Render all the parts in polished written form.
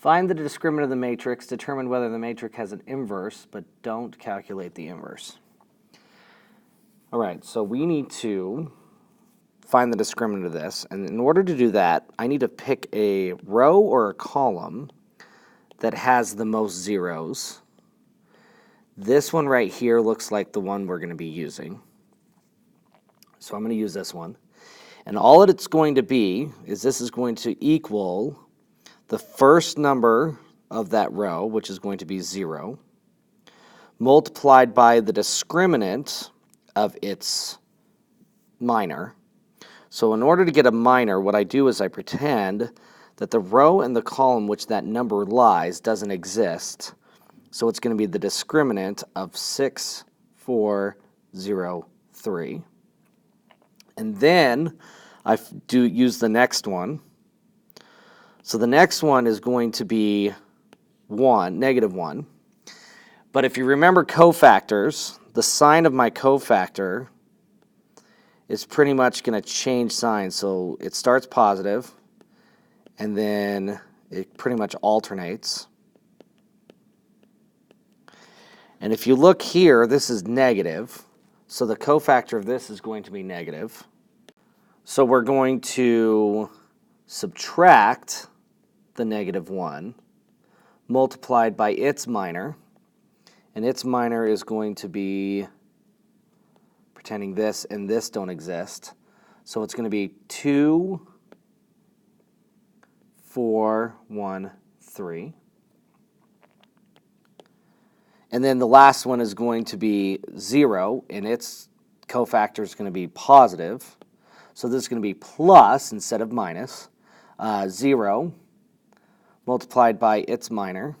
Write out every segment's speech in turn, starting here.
Find the discriminant of the matrix, determine whether the matrix has an inverse, but don't calculate the inverse. All right, so we need to find the discriminant of this, and in order to do that, I need to pick a row or a column that has the most zeros. This one right here looks like the one we're going to be using. So I'm going to use this one. And all that it's going to be is this is going to equal the first number of that row, which is going to be 0, multiplied by the discriminant of its minor. So in order to get a minor, what I do is I pretend that the row and the column which that number lies doesn't exist. So it's going to be the discriminant of 6, 4, 0, 3. And then I do use the next one. So the next one is going to be 1, negative 1. But if you remember cofactors, the sign of my cofactor is pretty much going to change signs. So it starts positive, and then it pretty much alternates. And if you look here, this is negative. So the cofactor of this is going to be negative. So we're going to subtract the negative 1 multiplied by its minor. And its minor is going to be, pretending this and this don't exist. So it's going to be 2, 4, 1, 3. And then the last one is going to be 0, and its cofactor is going to be positive. So this is going to be plus instead of minus. 0 multiplied by its minor.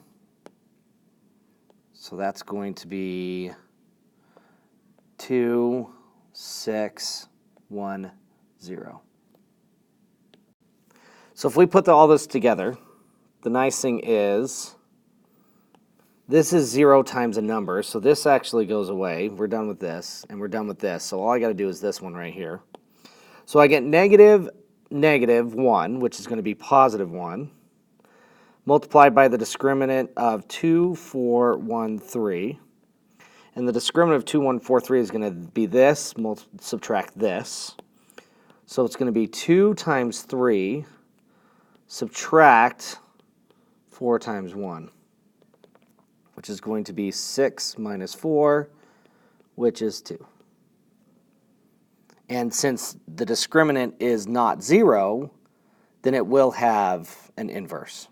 So that's going to be 2, 6, 1, 0. So if we put all this together, the nice thing is this is 0 times a number, so this actually goes away. We're done with this, and we're done with this. So all I got to do is this one right here. So I get negative 1, which is going to be positive 1, multiplied by the discriminant of 2, 4, 1, 3. And the discriminant of 2, 1, 4, 3 is going to be this, subtract this. So it's going to be 2 times 3, subtract 4 times 1. Which is going to be 6 minus 4, which is 2. And since the discriminant is not 0, then it will have an inverse.